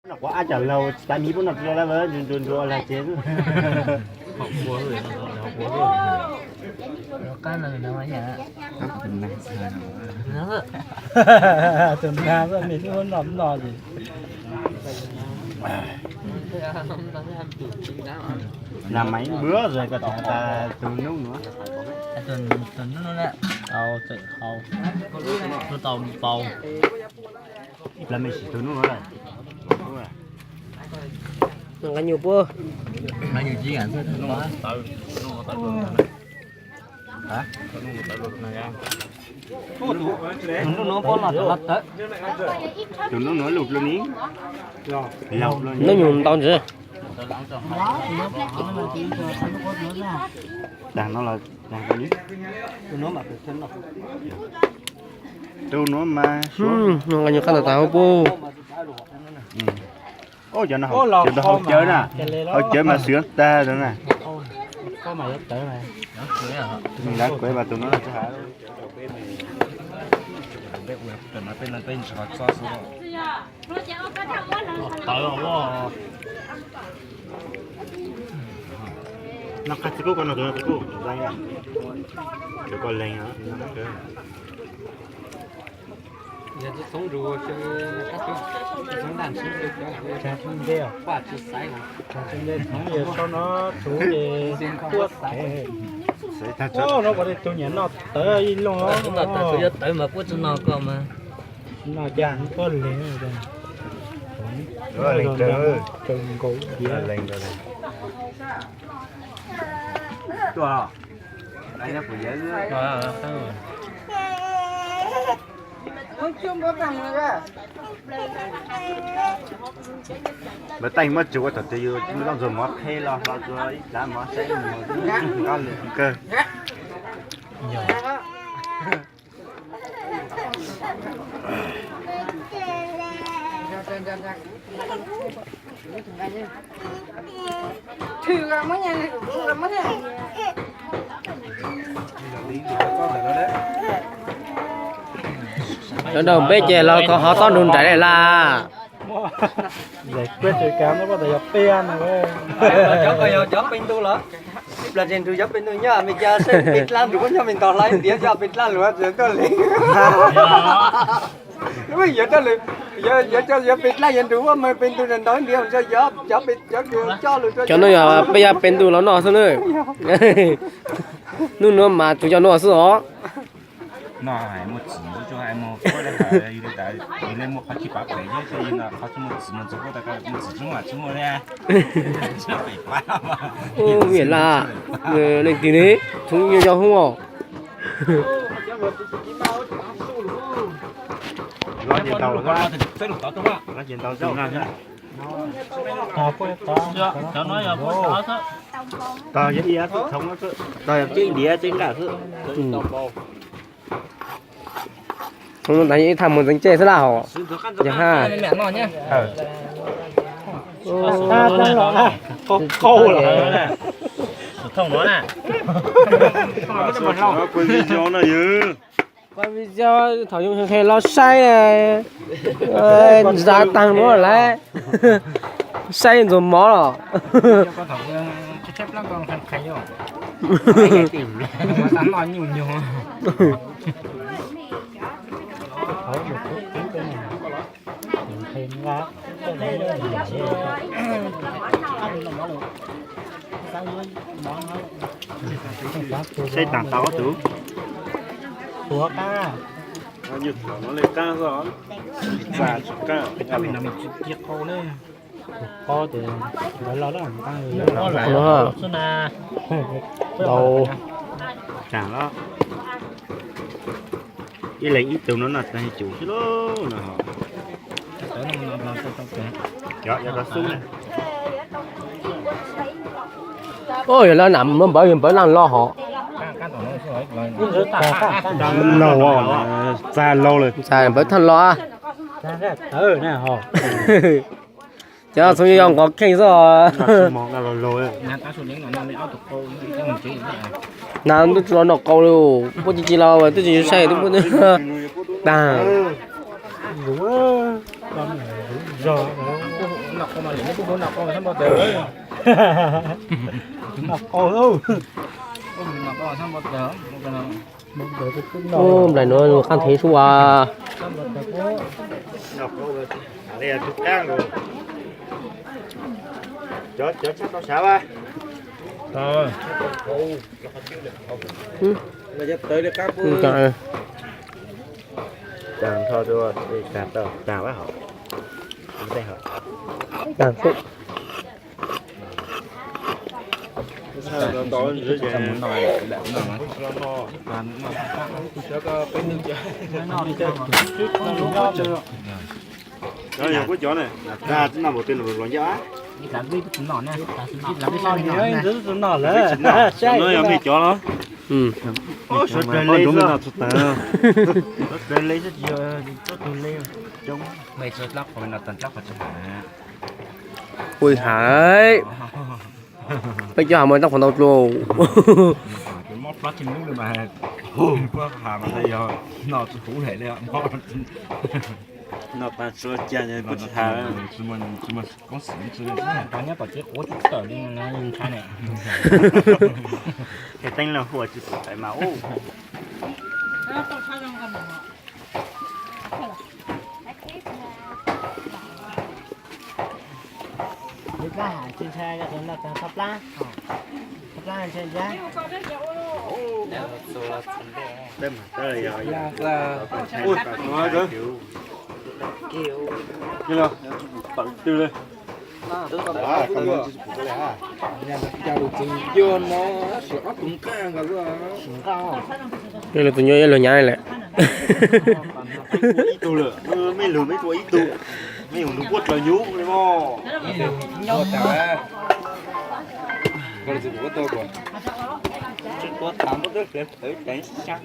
nó quá ai chả lâu tại mỹ bún nạp rồi là với dùn là chết họ búa rồi nó búa rồi nó cái là nó nhả từng này nó từng nhà rồi mình không làm nọ gì làm mấy bữa rồi có ta từ nấu nữa tuần nó nè tàu chạy hầu nó tàu là mình chỉ từ nấu nữa nó có nhiều bữa nó nhiều chi ảnh nó hả nó có là lật đấy từ nấu nữa lụt luôn ní lụt luôn nó nhuộm tao chứ đàn nó là đàn cái ní nó mà thân nó từ nó mà nó có nhiều cái là tao bố ô giờ nó không chơi nè họ chơi mà sướng ta rồi nè có mà rất tới này mình đã quay vào tụi nó là cái hả nó cắt cái con nó được cái cú dây nè được con lên hả giờ tôi sống rồi chứ các thứ sống làm sống được cha chung đeo quả chứ sai mà cha chung đeo không nhiều cho nó chú về tuốt sẽ ô nó có thể tôi nhớ nó tới luôn nó cũng là tôi tới mà có cho nó cơ mà nó chẳng có lẽ rồi lên trời trừng cổ lên rồi tua đây nó phải dễ bữa tay mất chịu thật tiêu chúng nó dùng mót hay lo cho ít lá mót sẽ ngon được cơ thử ra mấy nhà ra mấy nhà nó đâu biết chè lo có họ to đun trái này là giải quyết chuyện cám nó có thể pen rồi cháu bên tôi là là trên tôi giúp bên tôi nhá mình cha sẽ biết làm được cho mình tỏ lại tiếng cho biết làm luôn rồi tôi liền lúc bây giờ cho liền giờ cho biết làm dân chủ mà bên tôi nên nói điều cho biết cho luôn cho nó giờ bây giờ pen tu nó sao nữa nó mà chúng cho nó sao nó hay một chỉ cho hay một cái là cái đây tại lên một cái bạc đấy chứ cho nên là họ chỉ một chỉ một chỗ đại概một chỉ chung chung nè chưa phải quá mà ô miễn là lên tí đấy chúng nhiều cho không lo chuyện tàu nó thì sẽ được tao thôi lo chuyện tàu dâu cháu nói là bố đó thôi tàu với đĩa thống nó tàu chỉ đĩa chính cả thứ không đánh thằng một đánh chè thế nào chẳng ha mẹ nó nhá câu là không nói nè nó quên video nó dữ quay video thảo dung hay lo say này giá tăng nữa lại say rồi mó rồi con thằng chép lắm con khay rồi tìm mà sáng nói nhiều nhiều một chút tí cái này thêm ra cái này xây tảng tàu tú của ca nó nhật nó lên ca rồi giả ca mình là mình chiếc khô lên co thì phải lo đó làm tăng nó lại xuân à đầu chẳng đó cái lệnh ít từ nó là tay chủ chứ đó nó cho có súng này ôi là nằm nó bởi lần lo họ lâu ra lâu rồi xài bởi thân lo nè họ cho số như ông có kinh rồi món là lâu rồi nào tôi cho nó câu luôn bố chỉ lo tôi chỉ say tôi bố đà đúng rồi nọc con mà liền nó cũng nọc con thăm bao giờ nọc con đâu mình nọc con thăm bao giờ ô lại nó khăn thế xua Ngọc rồi. Đây là chút cang rồi. Chớ chắc nó sao á. rồi bây giờ tới được các trời Chàng thôi rồi, đi cạp đâu, chàng quá hậu. Đây hậu. càng phúc Sao nó tối dưới vậy? muốn nói lại lại Đó là cái chỗ này, ra chúng ta một tên là loạn giá. làm cái nọ nè làm cái nọ nhớ anh giữ nọ lẽ Nó là cái chỗ đó. ừ Ôi, sốt trời lấy rồi. Sốt trời lấy rất nhiều, sốt trời lấy. Chúng mày chơi lắc của mình là tần lắc của chúng ta ui hải bây giờ mìnhต้อง phòng đầu cái mót lắc trên nước mà qua hà mà đây giờ nó chỉ cũ thể đấy ạ mót nó bán sốt chả nhớ bút thà. chúng mình có sử dụng có nhớ bảo chế cố chút tờ đi nó khai này Cái tên là hùa chỉ phải máu. đi ra trên xe cái là thắp lá trên giá Đây mà, đây rồi. là Ui, nói cơ. Như nào? Tặng tiêu đây. Đó, không có chỉ phụ cái này. vô nó sẽ ấp cũng căng rồi đây là tụi nhớ là nhái lại Ít tu lửa, mấy lửa mấy tuổi ít tu. Mấy hùng nó quất là nhú, đấy mò. nhau cả còn gì của tôi còn chỉ có tám cái để tới đánh chắc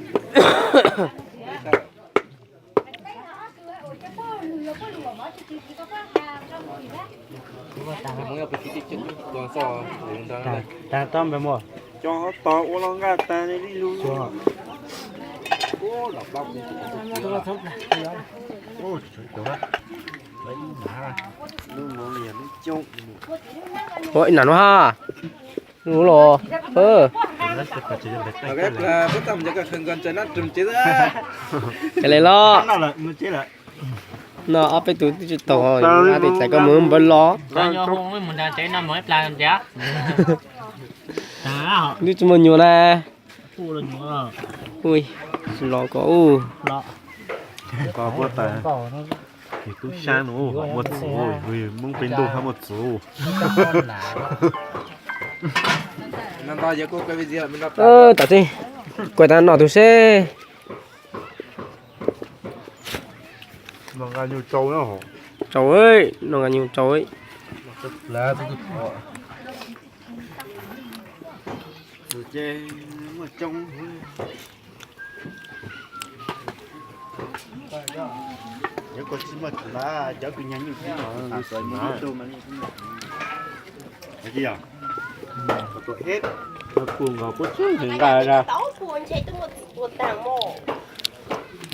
Ta tóm về mò. Cho to ô long gà ta đi luôn. ô lọc lọc Ôi trời ơi. Lấy má. Nó liền nó trông. ôi nản ha đúng rồi cái là bất tầm cho cái phần còn chơi nó trùm chết á cái này lo Nó là nó chết lại. nó áp cái túi chỉ tổ ra thì chạy có mướn bớt lo Cho không với mình chạy năm mới plan làm giá. Đó, đi cho mình nhiều nè phu lên nữa. ui lo có Đó. Có bớt tài. Thì tôi sang nó một số rồi mong bên đồ một số. năm ta giờ cô cái video mình đọc tại gì quay ta nọ tôi xe Nó ra nhiều trâu nữa hả? trời ơi nó là nhiều trời ơi là tôi Rồi chê mà trông. Nếu có chỉ mà là cháu cứ nhắn như thế mà rồi mà đâu mà cái gì à? Có hết. Nó cuồng vào bút hình ra.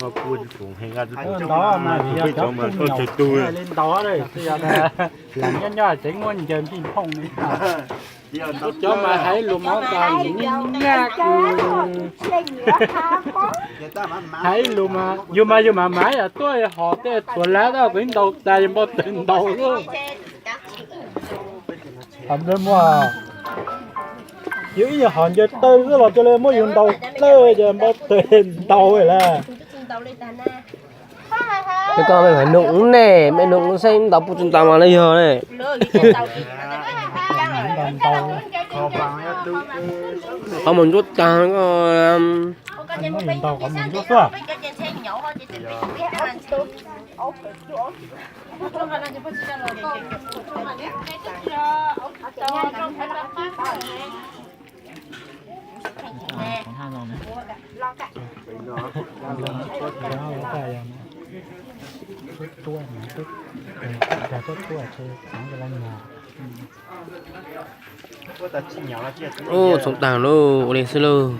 Nó cuồng hình ra Đó mà bây giờ cho mà tôi chơi tôi. lên đó đây. Bây giờ là làm nhân nhỏ chỉ muốn chơi ping pong đi. Cho mà thấy luôn máu còn những nhát. Thấy luôn mà. Nhưng mà máy à tôi họ tới tuần lá đó cũng đầu tay một tình đầu luôn. Làm đến mua. Chứ giờ họ chơi tư cái là cho lên mới dùng đầu tới giờ một tình đầu rồi là. cái con mày phải nụng nè mày nụng xem đọc chúng ta mà lấy giờ này không mình rút trang có ô sống tàng luôn lên xe luôn